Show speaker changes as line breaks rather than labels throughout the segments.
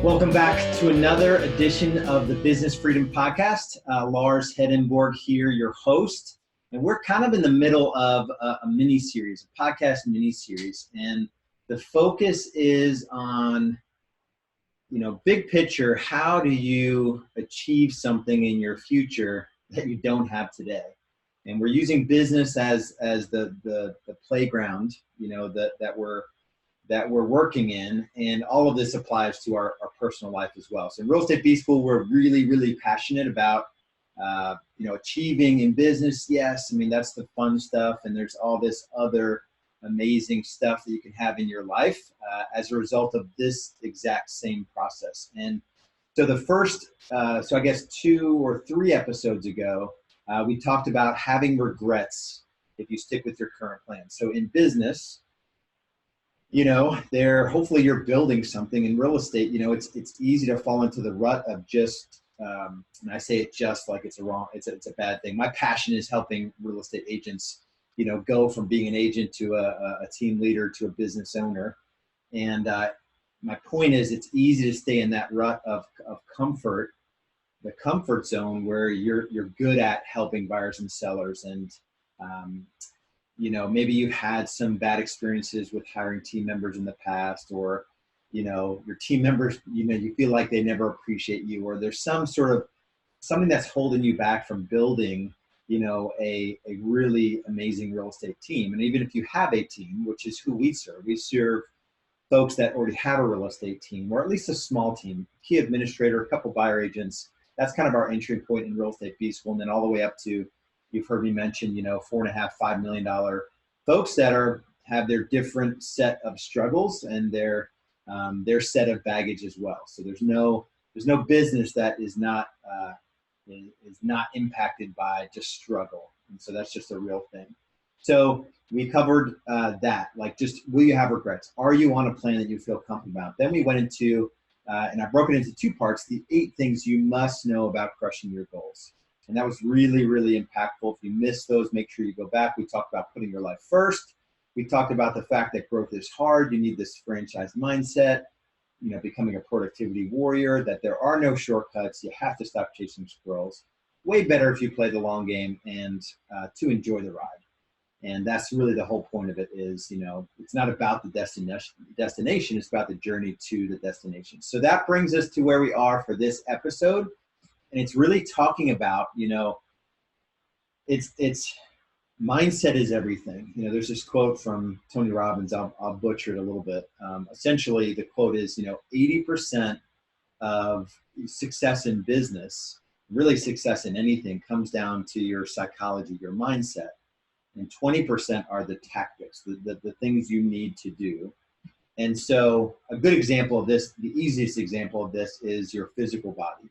Welcome back to another edition of the Business Freedom Podcast. Lars Hedenborg here, your host. And we're kind of in the middle of a mini-series, a podcast mini-series. And the focus is on, big picture, how do you achieve something in your future that you don't have today? And we're using business as the playground, that we're working in, and all of this applies to our personal life as well. So in Real Estate B School, we're really, really passionate about, achieving in business. Yes, I mean, that's the fun stuff, and there's all this other amazing stuff that you can have in your life as a result of this exact same process. And so the first, I guess 2 or 3 episodes ago, we talked about having regrets if you stick with your current plan. So in business, hopefully you're building something. In real estate, it's easy to fall into the rut of just, and I say it just like it's a bad thing. My passion is helping real estate agents, go from being an agent to a team leader to a business owner. And my point is, it's easy to stay in that rut of comfort, the comfort zone where you're good at helping buyers and sellers. And, maybe you've had some bad experiences with hiring team members in the past, or, your team members, you feel like they never appreciate you, or there's some sort of something that's holding you back from building, a really amazing real estate team. And even if you have a team, which is who we serve folks that already have a real estate team, or at least a small team, key administrator, a couple buyer agents. That's kind of our entry point in Real Estate B School. And then all the way up to, you've heard me mention, $4.5–5 million folks that have their different set of struggles and their set of baggage as well. So there's no business that is not impacted by just struggle. And so that's just a real thing. So we covered that, like, just, will you have regrets? Are you on a plan that you feel comfortable about? Then we went into, and I broke it into 2 parts, the 8 things you must know about crushing your goals. And that was really, really impactful. If you missed those, make sure you go back. We talked about putting your life first. We talked about the fact that growth is hard. You need this franchise mindset, becoming a productivity warrior, that there are no shortcuts. You have to stop chasing squirrels. Way better if you play the long game and to enjoy the ride. And that's really the whole point of it is, it's not about the destination. It's about the journey to the destination. So that brings us to where we are for this episode. And it's really talking about, it's mindset is everything. There's this quote from Tony Robbins. I'll butcher it a little bit. Essentially, the quote is, 80% of success in business, really success in anything, comes down to your psychology, your mindset. And 20% are the tactics, the things you need to do. And so a good example of this, the easiest example of this, is your physical body.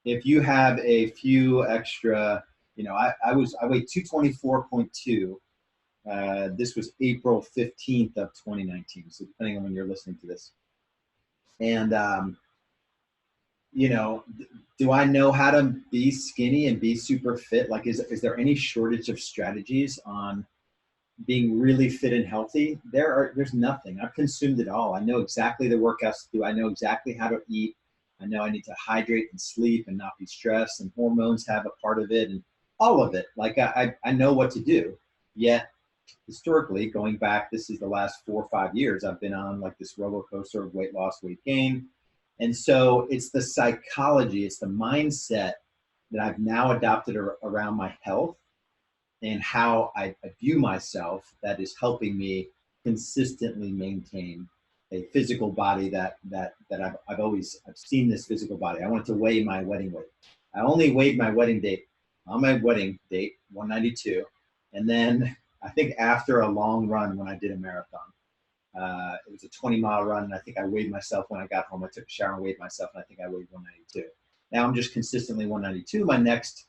If you have a few extra, I weighed 224.2. This was April 15th of 2019. So depending on when you're listening to this. And, do I know how to be skinny and be super fit? Like, is there any shortage of strategies on being really fit and healthy? There's nothing. I've consumed it all. I know exactly the workouts to do. I know exactly how to eat. I know I need to hydrate and sleep and not be stressed, and hormones have a part of it, and all of it. Like, I know what to do. Yet historically, going back, this is the last 4 or 5 years, I've been on like this roller coaster of weight loss, weight gain. And so it's the psychology, it's the mindset that I've now adopted around my health and how I view myself that is helping me consistently maintain a physical body that I've seen this physical body. I wanted to weigh my wedding weight. I only weighed my wedding date, 192. And then I think after a long run, when I did a marathon, it was a 20-mile run. And I think I weighed myself when I got home. I took a shower and weighed myself, and I think I weighed 192. Now I'm just consistently 192. My next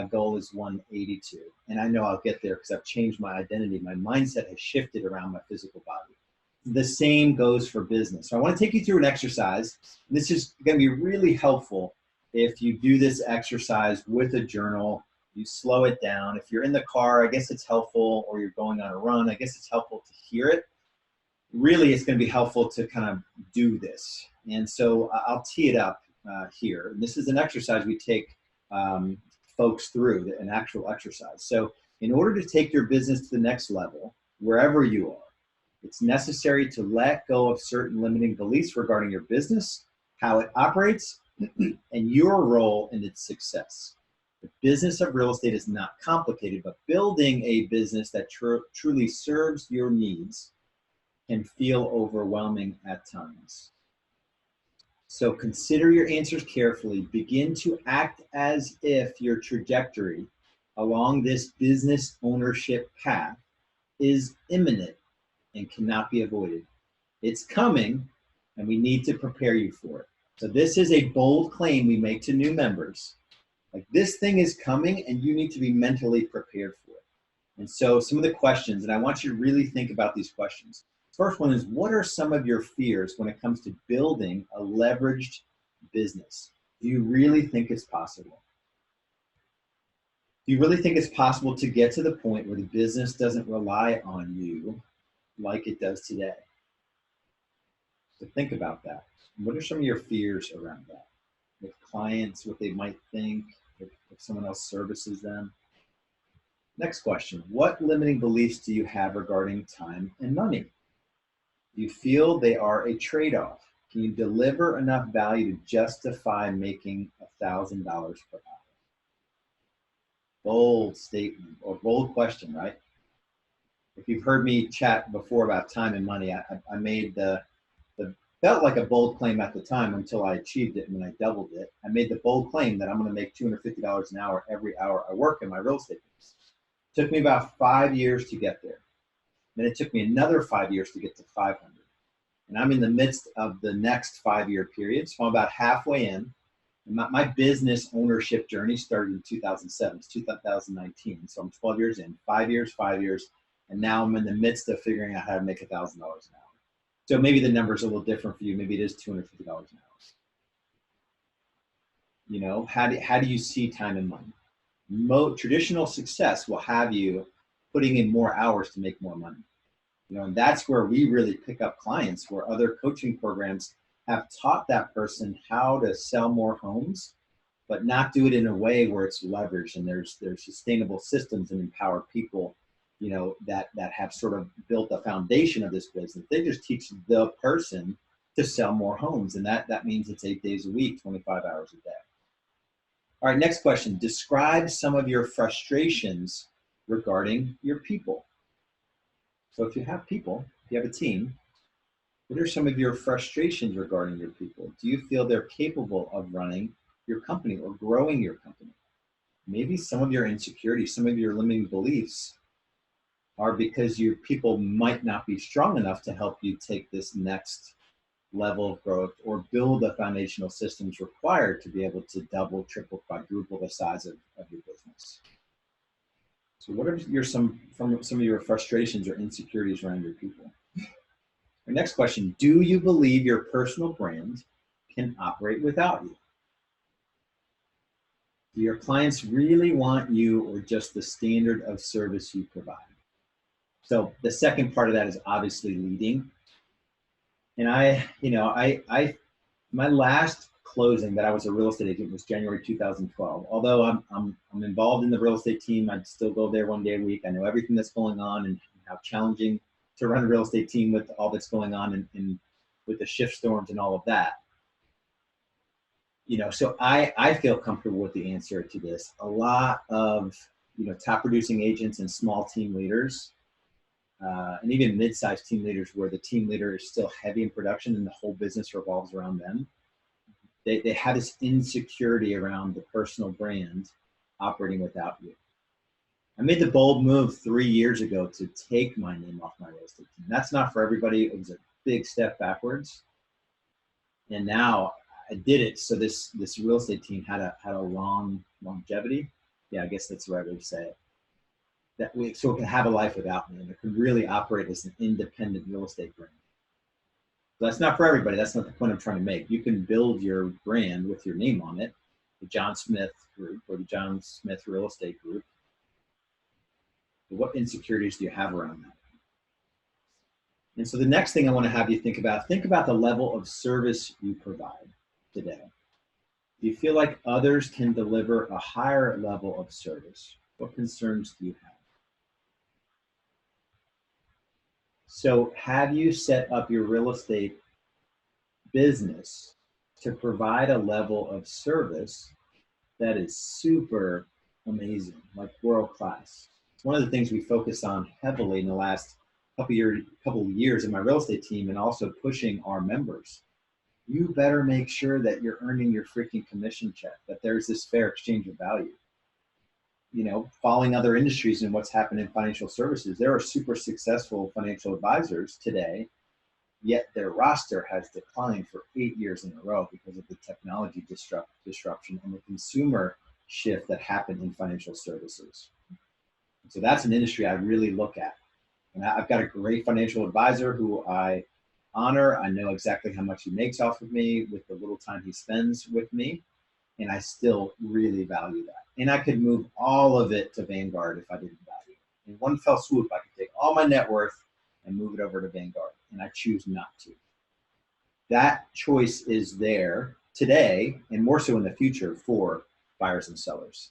goal is 182. And I know I'll get there because I've changed my identity. My mindset has shifted around my physical body. The same goes for business. So I want to take you through an exercise. This is going to be really helpful if you do this exercise with a journal. You slow it down. If you're in the car, I guess it's helpful, or you're going on a run, I guess it's helpful to hear it. Really, it's going to be helpful to kind of do this. And so I'll tee it up here. And this is an exercise we take folks through, an actual exercise. So in order to take your business to the next level, wherever you are, it's necessary to let go of certain limiting beliefs regarding your business, how it operates, and your role in its success. The business of real estate is not complicated, but building a business that truly serves your needs can feel overwhelming at times. So consider your answers carefully. Begin to act as if your trajectory along this business ownership path is imminent and cannot be avoided. It's coming, and we need to prepare you for it. So this is a bold claim we make to new members. Like, this thing is coming, and you need to be mentally prepared for it. And so some of the questions, and I want you to really think about these questions. First one is, what are some of your fears when it comes to building a leveraged business? Do you really think it's possible? Do you really think it's possible to get to the point where the business doesn't rely on you like it does today? So think about that. What are some of your fears around that? With clients, what they might think, if someone else services them? Next question, what limiting beliefs do you have regarding time and money? Do you feel they are a trade-off? Can you deliver enough value to justify making $1,000 per hour? Bold statement or bold question, right? If you've heard me chat before about time and money, I made the felt like a bold claim at the time until I achieved it and then I doubled it. I made the bold claim that I'm going to make $250 an hour every hour I work in my real estate business. It took me about 5 years to get there. Then it took me another 5 years to get to 500. And I'm in the midst of the next 5-year period. So I'm about halfway in. My business ownership journey started in 2007. It's 2019. So I'm 12 years in, 5 years. And now I'm in the midst of figuring out how to make $1,000 an hour. So maybe the number's a little different for you. Maybe it is $250 an hour. You know, how do you see time and money? Traditional success will have you putting in more hours to make more money. You know, and that's where we really pick up clients, where other coaching programs have taught that person how to sell more homes, but not do it in a way where it's leveraged and there's sustainable systems and empower people, you know, that have sort of built the foundation of this business. They just teach the person to sell more homes. And that means it's 8 days a week, 25 hours a day. All right, next question. Describe some of your frustrations regarding your people. So if you have people, if you have a team, what are some of your frustrations regarding your people? Do you feel they're capable of running your company or growing your company? Maybe some of your insecurities, some of your limiting beliefs are because your people might not be strong enough to help you take this next level of growth or build the foundational systems required to be able to double, triple, quadruple the size of your business. So what are some of your frustrations or insecurities around your people? Our next question, do you believe your personal brand can operate without you? Do your clients really want you or just the standard of service you provide? So the second part of that is obviously leading. And my last closing that I was a real estate agent was January 2012. Although I'm involved in the real estate team, I'd still go there 1 day a week. I know everything that's going on and how challenging to run a real estate team with all that's going on and with the shift storms and all of that. You know, so I feel comfortable with the answer to this. A lot of, you know, top producing agents and small team leaders, and even mid-sized team leaders where the team leader is still heavy in production and the whole business revolves around them. They have this insecurity around the personal brand operating without you. I made the bold move 3 years ago to take my name off my real estate team. That's not for everybody. It was a big step backwards. And now I did it. So this real estate team had a long longevity. Yeah, I guess that's the right way to say it. So it can have a life without me and it can really operate as an independent real estate brand. That's not for everybody. That's not the point I'm trying to make. You can build your brand with your name on it, the John Smith Group or the John Smith Real Estate Group. But what insecurities do you have around that? And so the next thing I want to have you think about the level of service you provide today. Do you feel like others can deliver a higher level of service? What concerns do you have? So have you set up your real estate business to provide a level of service that is super amazing, like world class? It's one of the things we focus on heavily in the last couple of years in my real estate team, and also pushing our members. You better make sure that you're earning your freaking commission check, that there's this fair exchange of value. You know, following other industries and what's happened in financial services, there are super successful financial advisors today, yet their roster has declined for 8 years in a row because of the technology disruption and the consumer shift that happened in financial services. And so that's an industry I really look at. And I've got a great financial advisor who I honor. I know exactly how much he makes off of me with the little time he spends with me. And I still really value that. And I could move all of it to Vanguard if I didn't value it. In one fell swoop, I could take all my net worth and move it over to Vanguard. And I choose not to. That choice is there today, and more so in the future, for buyers and sellers.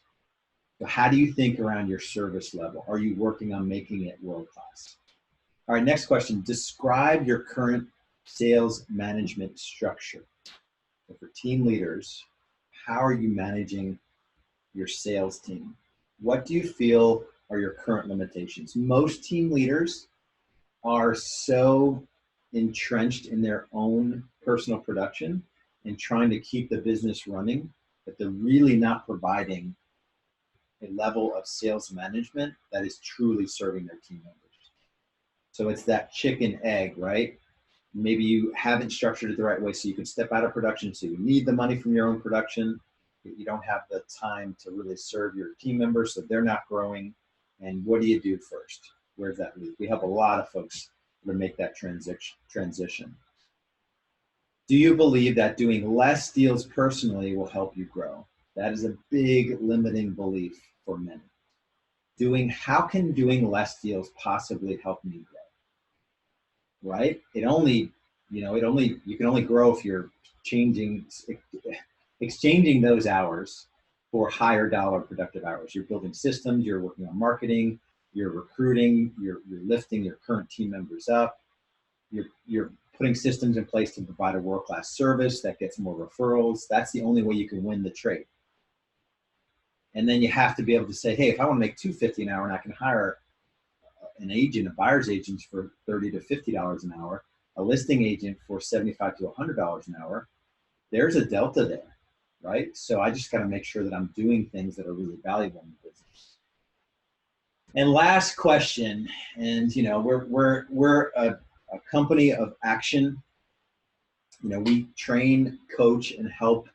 So how do you think around your service level? Are you working on making it world-class? All right, next question. Describe your current sales management structure. So for team leaders, how are you managing your sales team? What do you feel are your current limitations? Most team leaders are so entrenched in their own personal production and trying to keep the business running that they're really not providing a level of sales management that is truly serving their team members. So it's that chicken egg, right? Maybe you haven't structured it the right way, so you can step out of production, so you need the money from your own production. You don't have the time to really serve your team members, so they're not growing. And what do you do first? Where's that lead? We help a lot of folks to make that transition. Do you believe that doing less deals personally will help you grow? That is a big limiting belief for many. How can doing less deals possibly help me grow? Right? You can only grow if you're exchanging those hours for higher dollar productive hours. You're building systems, you're working on marketing, you're recruiting, you're lifting your current team members up, you're putting systems in place to provide a world-class service that gets more referrals. That's the only way you can win the trade. And then you have to be able to say, hey, if I want to make $250 an hour and I can hire an agent, a buyer's agent for $30 to $50 an hour, a listing agent for $75 to $100 an hour, there's a delta there, right? So I just got to make sure that I'm doing things that are really valuable in the business. And last question, and we're a company of action. We train, coach, and help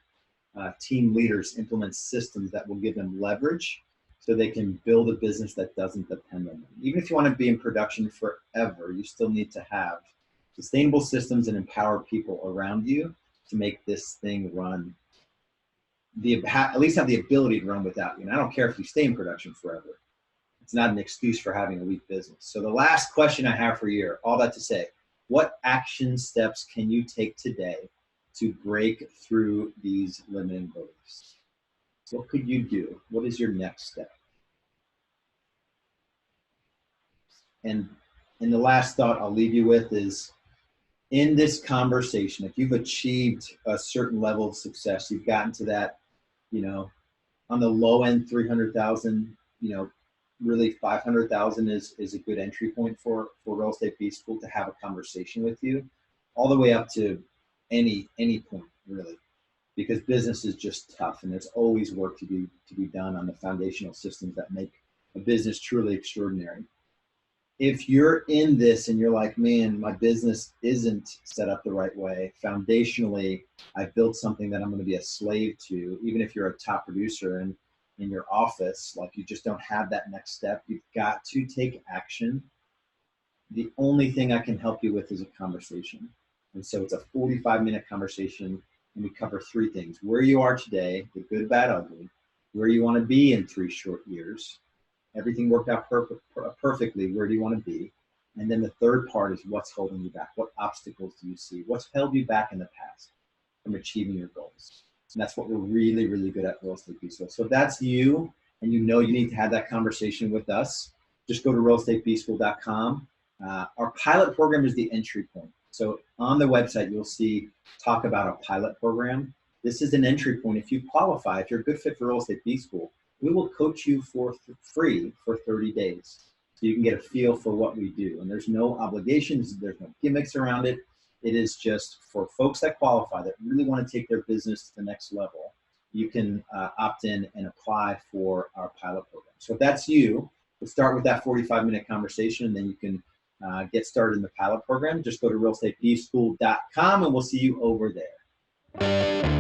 team leaders implement systems that will give them leverage so they can build a business that doesn't depend on them. Even if you want to be in production forever, you still need to have sustainable systems and empower people around you to make this thing run, at least have the ability to run without you. And I don't care if you stay in production forever. It's not an excuse for having a weak business. So the last question I have for you, all that to say, what action steps can you take today to break through these limiting beliefs? What could you do? What is your next step? And the last thought I'll leave you with is, in this conversation, if you've achieved a certain level of success, you've gotten to that, on the low end, 300,000, really 500,000 is a good entry point for Real Estate B School to have a conversation with you, all the way up to any point, really, because business is just tough and there's always work to be done on the foundational systems that make a business truly extraordinary. If you're in this and you're like, man, my business isn't set up the right way, foundationally, I've built something that I'm going to be a slave to, even if you're a top producer in your office, like you just don't have that next step, you've got to take action. The only thing I can help you with is a conversation. And so it's a 45-minute conversation, and we cover 3 things: where you are today, the good, bad, ugly, where you want to be in 3 short years, everything worked out perfectly, where do you want to be, And then the third part is what's holding you back. What obstacles do you see? What's held you back in the past from achieving your goals? And that's what we're really, really good at Real Estate B School. So if that's you and you know you need to have that conversation with us, just go to realestatebschool.com. Our pilot program is the entry point. So on the website, you'll see talk about a pilot program. This is an entry point. If you qualify, if you're a good fit for Real Estate B School, we will coach you for free for 30 days. So you can get a feel for what we do. And there's no obligations, there's no gimmicks around it. It is just for folks that qualify, that really want to take their business to the next level. You can opt in and apply for our pilot program. So if that's you, we'll start with that 45-minute conversation, and then you can get started in the pilot program. Just go to realestatebschool.com and we'll see you over there.